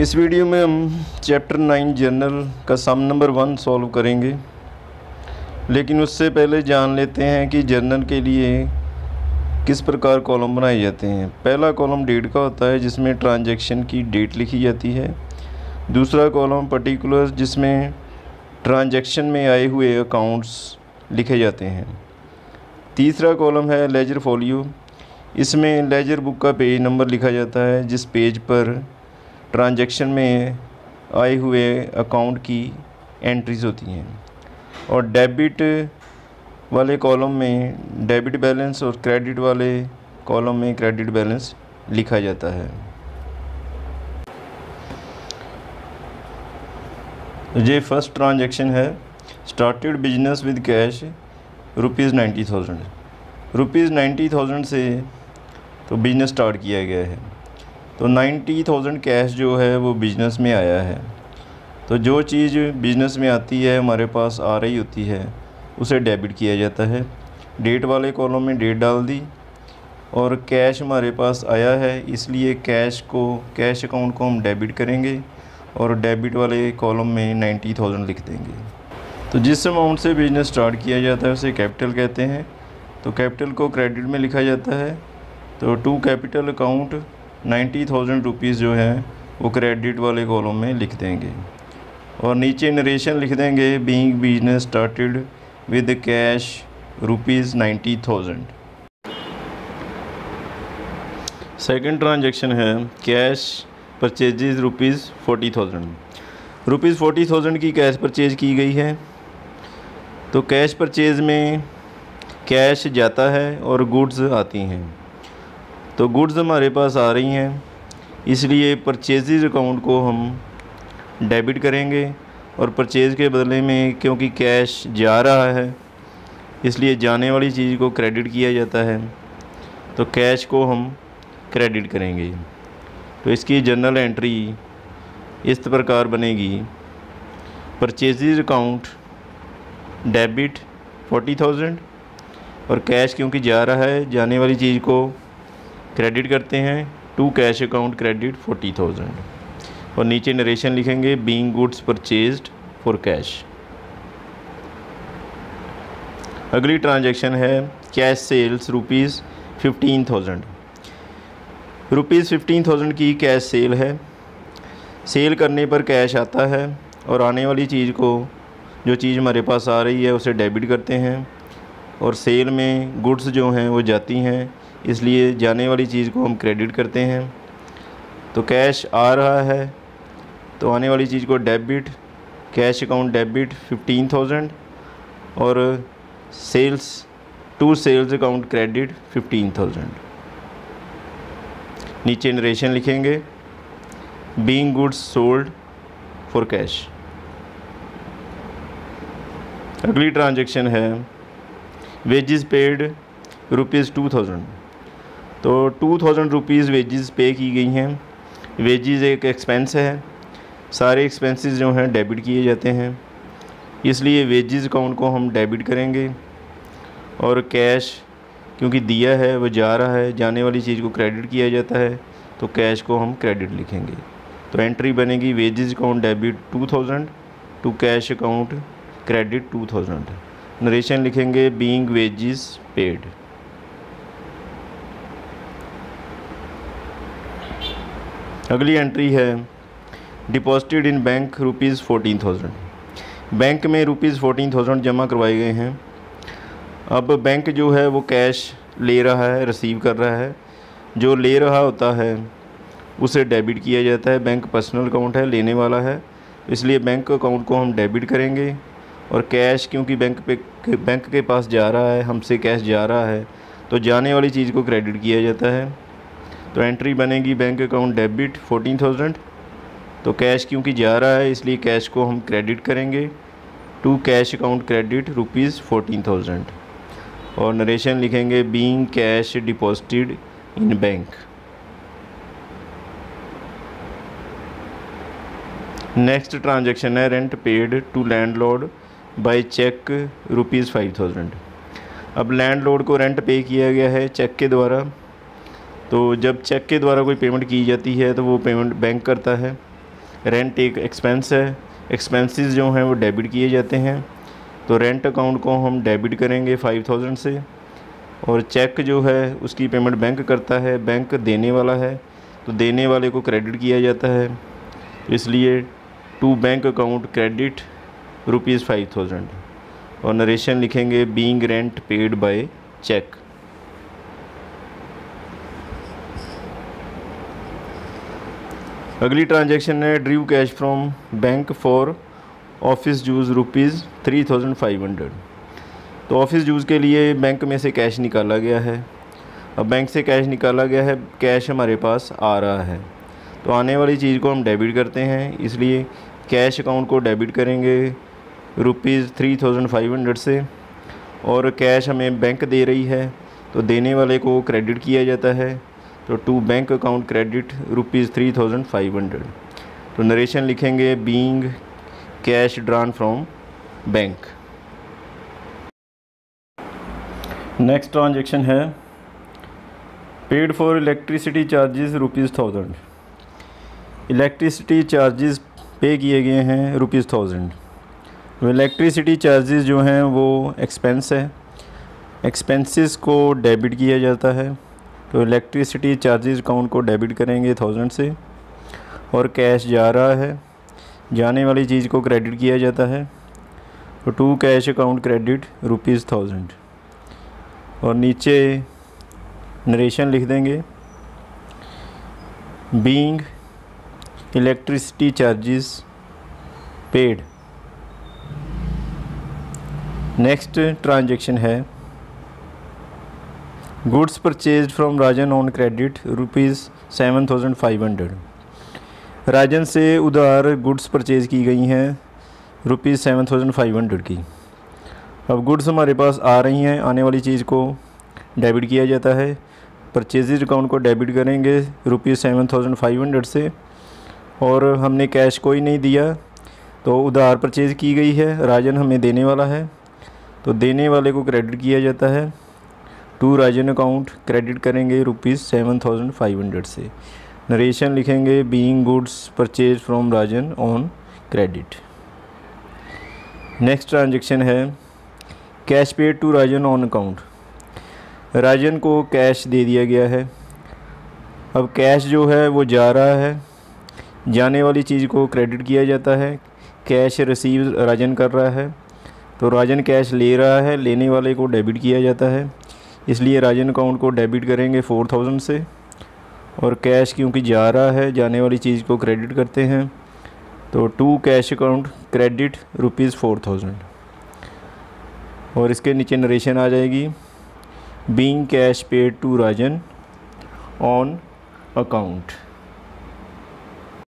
इस वीडियो में हम चैप्टर 9 जर्नल का सम नंबर 1 सॉल्व करेंगे, लेकिन उससे पहले जान लेते हैं कि जर्नल के लिए किस प्रकार कॉलम बनाए जाते हैं। पहला कॉलम डेट का होता है जिसमें ट्रांजैक्शन की डेट लिखी जाती है। दूसरा कॉलम पर्टिकुलर जिसमें ट्रांजैक्शन में आए हुए अकाउंट्स लिखे जाते हैं। तीसरा कॉलम है लेजर फोलियो, इसमें लेजर बुक का पेज नंबर लिखा जाता है जिस पेज पर ट्रांजैक्शन में आए हुए अकाउंट की एंट्रीज होती हैं। और डेबिट वाले कॉलम में डेबिट बैलेंस और क्रेडिट वाले कॉलम में क्रेडिट बैलेंस लिखा जाता है। ये फर्स्ट ट्रांजैक्शन है, स्टार्टेड बिजनेस विद कैश ₹90,000। ₹90,000 से तो बिज़नेस स्टार्ट किया गया है, तो 90,000 कैश जो है वो बिज़नेस में आया है। तो जो चीज़ बिज़नेस में आती है, हमारे पास आ रही होती है, उसे डेबिट किया जाता है। डेट वाले कॉलम में डेट डाल दी और कैश हमारे पास आया है, इसलिए कैश अकाउंट को हम डेबिट करेंगे और डेबिट वाले कॉलम में 90,000 लिख देंगे। तो जिस अमाउंट से बिज़नेस स्टार्ट किया जाता है उसे कैपिटल कहते हैं, तो कैपिटल को क्रेडिट में लिखा जाता है। तो टू कैपिटल अकाउंट 90,000 रुपीज़ जो है वो क्रेडिट वाले कॉलम में लिख देंगे और नीचे नरेशन लिख देंगे, being business started with cash ₹90,000। Second transaction है कैश परचेजेज ₹40,000। ₹40,000 की कैश परचेज की गई है। तो कैश परचेज में कैश जाता है और गुड्स आती हैं। तो गुड्स हमारे पास आ रही हैं, इसलिए परचेजेज अकाउंट को हम डेबिट करेंगे और परचेज़ के बदले में क्योंकि कैश जा रहा है इसलिए जाने वाली चीज़ को क्रेडिट किया जाता है, तो कैश को हम क्रेडिट करेंगे। तो इसकी जर्नल एंट्री इस प्रकार बनेगी, परचेजेज अकाउंट डेबिट 40,000 और कैश क्योंकि जा रहा है, जाने वाली चीज़ को क्रेडिट करते हैं, टू कैश अकाउंट क्रेडिट 40,000 और नीचे नरेशन लिखेंगे, being goods purchased for cash. अगली ट्रांजैक्शन है कैश सेल्स ₹15,000। ₹15,000 की कैश सेल है। सेल करने पर कैश आता है और आने वाली चीज़ को, जो चीज़ हमारे पास आ रही है उसे डेबिट करते हैं और सेल में गुड्स जो हैं वो जाती हैं, इसलिए जाने वाली चीज़ को हम क्रेडिट करते हैं। तो कैश आ रहा है तो आने वाली चीज़ को डेबिट, कैश अकाउंट डेबिट 15,000 और टू सेल्स अकाउंट क्रेडिट 15,000। नीचे नरेशन लिखेंगे, being goods sold for cash. अगली ट्रांजैक्शन है वेजेस पेड ₹2,000। तो 2,000 रुपीज़ वेजेस पे की गई हैं। वेजेस एक एक्सपेंस है, सारे एक्सपेंसेस जो हैं डेबिट किए जाते हैं, इसलिए वेजेस अकाउंट को हम डेबिट करेंगे और कैश क्योंकि दिया है वो जा रहा है, जाने वाली चीज़ को क्रेडिट किया जाता है, तो कैश को हम क्रेडिट लिखेंगे। तो एंट्री बनेगी, wages account debit 2,000 to cash account credit 2,000। Narration लिखेंगे, बीइंग वेजेस पेड। अगली एंट्री है डिपॉजिटेड इन बैंक ₹14,000। बैंक में ₹14,000 जमा करवाए गए हैं। अब बैंक जो है वो कैश ले रहा है, रिसीव कर रहा है। जो ले रहा होता है उसे डेबिट किया जाता है। बैंक पर्सनल अकाउंट है, लेने वाला है, इसलिए बैंक अकाउंट को हम डेबिट करेंगे और कैश क्योंकि बैंक के पास जा रहा है, हमसे कैश जा रहा है, तो जाने वाली चीज़ को क्रेडिट किया जाता है। तो एंट्री बनेगी, बैंक अकाउंट डेबिट 14,000। तो कैश क्योंकि जा रहा है इसलिए कैश को हम क्रेडिट करेंगे, टू कैश अकाउंट क्रेडिट ₹14,000 और नरेशन लिखेंगे, being cash deposited in bank. Next transaction है rent paid to landlord by cheque ₹5,000। अब लैंडलॉर्ड को रेंट पे किया गया है चेक के द्वारा। तो जब चेक के द्वारा कोई पेमेंट की जाती है तो वो पेमेंट बैंक करता है। रेंट एक एक्सपेंस है, एक्सपेंसेस जो हैं वो डेबिट किए जाते हैं। तो रेंट अकाउंट को हम डेबिट करेंगे 5000 से, और चेक जो है उसकी पेमेंट बैंक करता है, बैंक देने वाला है तो देने वाले को क्रेडिट किया जाता है, इसलिए टू बैंक अकाउंट क्रेडिट ₹5000। और नरेशन लिखेंगे being rent paid by cheque. अगली ट्रांजैक्शन है drew cash from bank for office use ₹3500। तो ऑफिस यूज़ के लिए बैंक में से कैश निकाला गया है। अब बैंक से कैश निकाला गया है, कैश हमारे पास आ रहा है, तो आने वाली चीज़ को हम डेबिट करते हैं, इसलिए कैश अकाउंट को डेबिट करेंगे ₹3500 से। और कैश हमें बैंक दे रही है तो देने वाले को क्रेडिट किया जाता है, तो टू बैंक अकाउंट क्रेडिट ₹3500। तो नरेशन लिखेंगे being cash drawn from bank. Next transaction है paid for electricity charges ₹1000। Electricity charges pay किए गए हैं ₹1000। तो इलेक्ट्रिसिटी चार्जेस जो हैं वो एक्सपेंस है, एक्सपेंसेस को डेबिट किया जाता है, तो इलेक्ट्रिसिटी चार्जेस अकाउंट को डेबिट करेंगे 1000 से। और कैश जा रहा है, जाने वाली चीज़ को क्रेडिट किया जाता है, तो टू कैश अकाउंट क्रेडिट ₹1000। और नीचे नरेशन लिख देंगे being electricity charges paid. Next transaction है goods purchase from Rajan on credit ₹7500। Rajan से उधार गुड्स परचेज़ की गई हैं ₹7500 की। अब गुड्स हमारे पास आ रही हैं, आने वाली चीज़ को डेबिट किया जाता है, परचेजेज अकाउंट को डेबिट करेंगे ₹7500 से। और हमने कैश कोई नहीं दिया, तो उधार परचेज़ की गई है, राजन हमें देने वाला है, तो देने वाले को क्रेडिट किया जाता है, टू राजन अकाउंट क्रेडिट करेंगे ₹7500 से। नरेशन लिखेंगे being goods purchase from Rajan on credit. Next transaction है cash paid to Rajan on account. Rajan को कैश दे दिया गया है, अब कैश जो है वो जा रहा है, जाने वाली चीज़ को क्रेडिट किया जाता है, कैश रिसीव राजन कर रहा है, तो राजन कैश ले रहा है, लेने वाले को डेबिट किया जाता है, इसलिए राजन अकाउंट को डेबिट करेंगे 4000 से। और कैश क्योंकि जा रहा है, जाने वाली चीज़ को क्रेडिट करते हैं, तो टू कैश अकाउंट क्रेडिट ₹4000। और इसके नीचे नरेशन आ जाएगी being cash paid to Rajan on account.